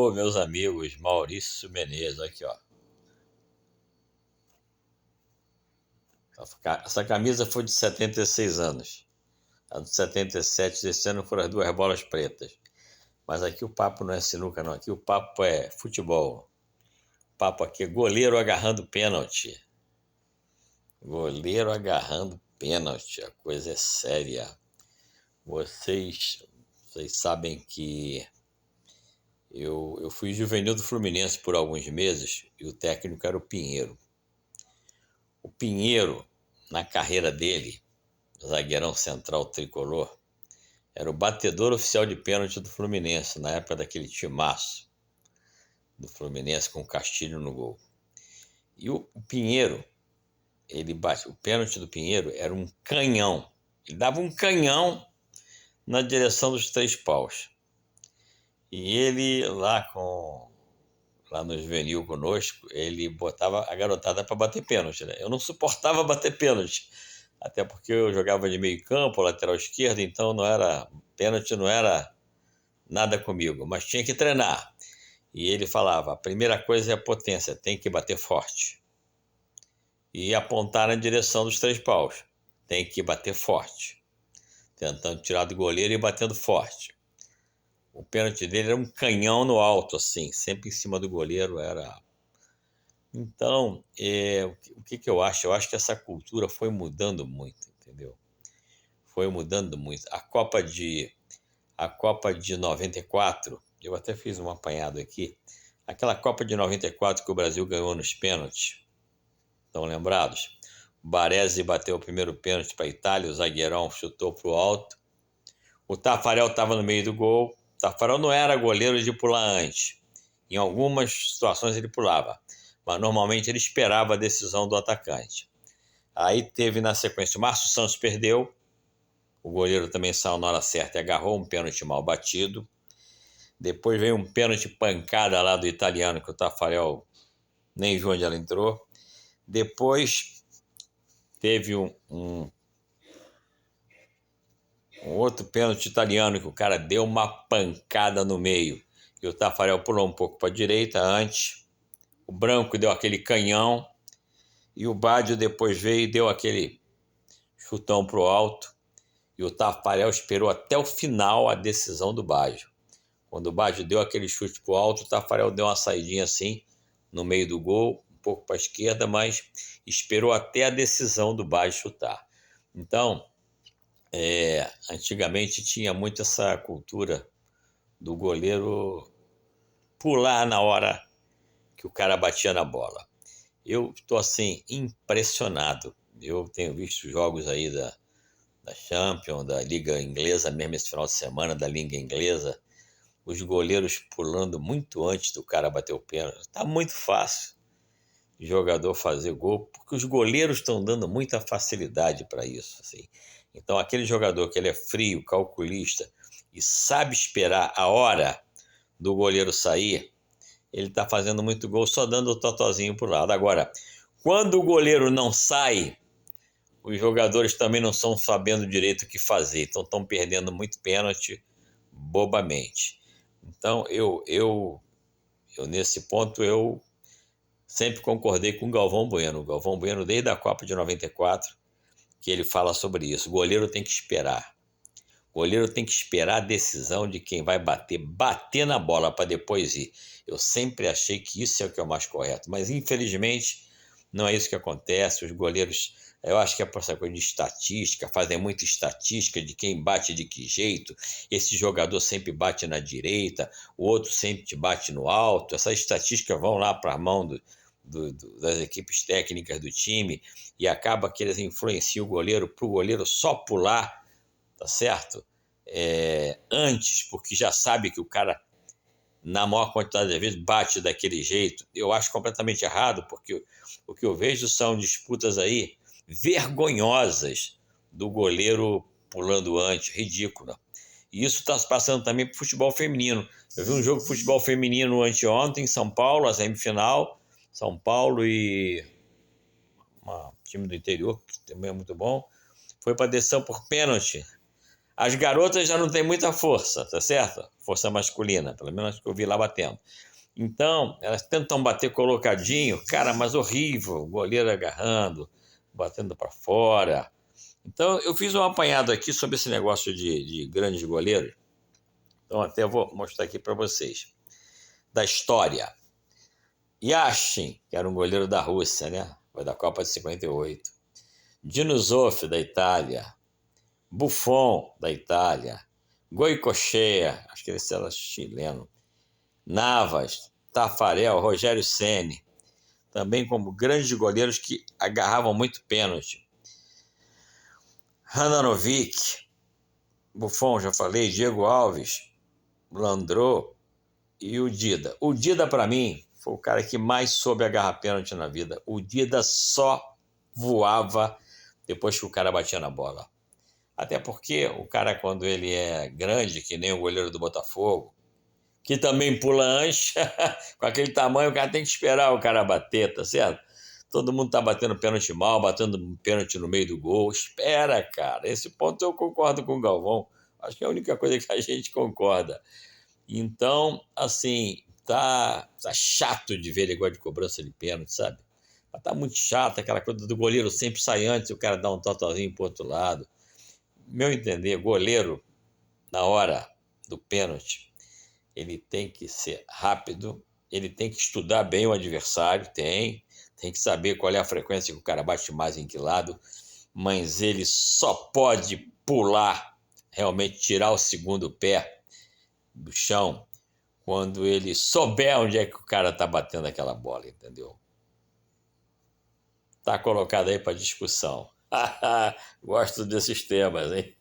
Alô, meus amigos, Maurício Menezes, aqui ó. Essa camisa foi de 76 anos. A de 77 desse ano foram as duas bolas pretas. Mas aqui o papo não é sinuca, não. Aqui o papo é futebol. O papo aqui é goleiro agarrando pênalti. Goleiro agarrando pênalti. A coisa é séria. Vocês sabem que eu fui juvenil do Fluminense por alguns meses e o técnico era o Pinheiro. O Pinheiro, na carreira dele, zagueirão central tricolor, era o batedor oficial de pênalti do Fluminense, na época daquele timaço do Fluminense com o Castilho no gol. E o Pinheiro, o pênalti do Pinheiro era um canhão. Ele dava um canhão na direção dos três paus. E ele, lá no juvenil conosco, ele botava a garotada para bater pênalti, né? Eu não suportava bater pênalti, até porque eu jogava de meio campo, lateral esquerdo, então pênalti não era nada comigo, mas tinha que treinar. E ele falava, a primeira coisa é a potência, tem que bater forte. E apontar na direção dos três paus, tem que bater forte. Tentando tirar do goleiro e batendo forte. O pênalti dele era um canhão no alto, assim, sempre em cima do goleiro, era... Então, o que eu acho? Eu acho que essa cultura foi mudando muito, entendeu? Foi mudando muito. A Copa de 94, eu até fiz um apanhado aqui, aquela Copa de 94 que o Brasil ganhou nos pênaltis, estão lembrados? O Baresi bateu o primeiro pênalti para a Itália, o zagueirão chutou para o alto, o Taffarel estava no meio do gol, o Taffarel não era goleiro de pular antes, em algumas situações ele pulava, mas normalmente ele esperava a decisão do atacante. Aí teve na sequência, o Márcio Santos perdeu, o goleiro também saiu na hora certa e agarrou um pênalti mal batido. Depois veio um pênalti pancada lá do italiano, que o Taffarel nem viu onde ela entrou. Depois teve um outro pênalti italiano, que o cara deu uma pancada no meio. E o Taffarel pulou um pouco para a direita antes. O Branco deu aquele canhão. E o Baggio depois veio e deu aquele chutão para o alto. E o Taffarel esperou até o final a decisão do Baggio. Quando o Baggio deu aquele chute para o alto, o Taffarel deu uma saidinha assim, no meio do gol, um pouco para a esquerda, mas esperou até a decisão do Baggio chutar. Então, antigamente tinha muito essa cultura do goleiro pular na hora que o cara batia na bola. Eu estou assim, impressionado. Eu tenho visto jogos aí da Champions, da Liga Inglesa, mesmo esse final de semana, da Liga Inglesa, os goleiros pulando muito antes do cara bater o pênalti. Está muito fácil de jogador fazer gol, porque os goleiros estão dando muita facilidade para isso. Assim. Então, aquele jogador que ele é frio, calculista e sabe esperar a hora do goleiro sair, ele está fazendo muito gol só dando o totozinho para o lado. Agora, quando o goleiro não sai, os jogadores também não estão sabendo direito o que fazer, então estão perdendo muito pênalti bobamente. Então, eu nesse ponto, eu sempre concordei com o Galvão Bueno. O Galvão Bueno, desde a Copa de 94, que ele fala sobre isso. O goleiro tem que esperar. O goleiro tem que esperar a decisão de quem vai bater na bola para depois ir. Eu sempre achei que isso é o que é o mais correto, mas infelizmente não é isso que acontece. Os goleiros, eu acho que é por essa coisa de estatística, fazem muita estatística de quem bate de que jeito. Esse jogador sempre bate na direita, o outro sempre bate no alto. Essas estatísticas vão lá para a mão das equipes técnicas do time e acaba que eles influenciam o goleiro para o goleiro só pular, tá certo? Antes, porque já sabe que o cara, na maior quantidade das vezes, bate daquele jeito. Eu acho completamente errado, porque o que eu vejo são disputas aí vergonhosas do goleiro pulando antes, ridícula. E isso está se passando também para o futebol feminino. Eu vi um jogo de futebol feminino anteontem em São Paulo, a semifinal, São Paulo e um time do interior, que também é muito bom, foi para decisão por pênalti. As garotas já não têm muita força, tá certo? Força masculina, pelo menos que eu vi lá batendo. Então, elas tentam bater colocadinho, cara, mas horrível, o goleiro agarrando, batendo para fora. Então, eu fiz um apanhado aqui sobre esse negócio de grandes goleiros. Então, até vou mostrar aqui para vocês. Da história. Yashin, que era um goleiro da Rússia, né? Foi da Copa de 58. Dino Zoff, da Itália. Buffon, da Itália. Goicoechea, acho que ele era chileno. Navas, Tafarel, Rogério Ceni, também como grandes goleiros que agarravam muito pênalti. Handanovic, Buffon, já falei, Diego Alves, Landreau e o Dida. O Dida, para mim, foi o cara que mais soube agarrar pênalti na vida. O Dida só voava depois que o cara batia na bola. Até porque o cara, quando ele é grande, que nem o goleiro do Botafogo, que também pula ancha, com aquele tamanho, o cara tem que esperar o cara bater, tá certo? Todo mundo tá batendo pênalti mal, batendo pênalti no meio do gol. Espera, cara. Esse ponto eu concordo com o Galvão. Acho que é a única coisa que a gente concorda. Então, assim, tá chato de ver negócio de cobrança de pênalti, sabe? Tá muito chato aquela coisa do goleiro sempre sai antes e o cara dá um totalzinho pro outro lado. Meu entender, goleiro, na hora do pênalti, ele tem que ser rápido, ele tem que estudar bem o adversário, tem que saber qual é a frequência que o cara bate mais em que lado, mas ele só pode pular, realmente tirar o segundo pé do chão, quando ele souber onde é que o cara tá batendo aquela bola, entendeu? Tá colocado aí para discussão. Gosto desses temas, hein?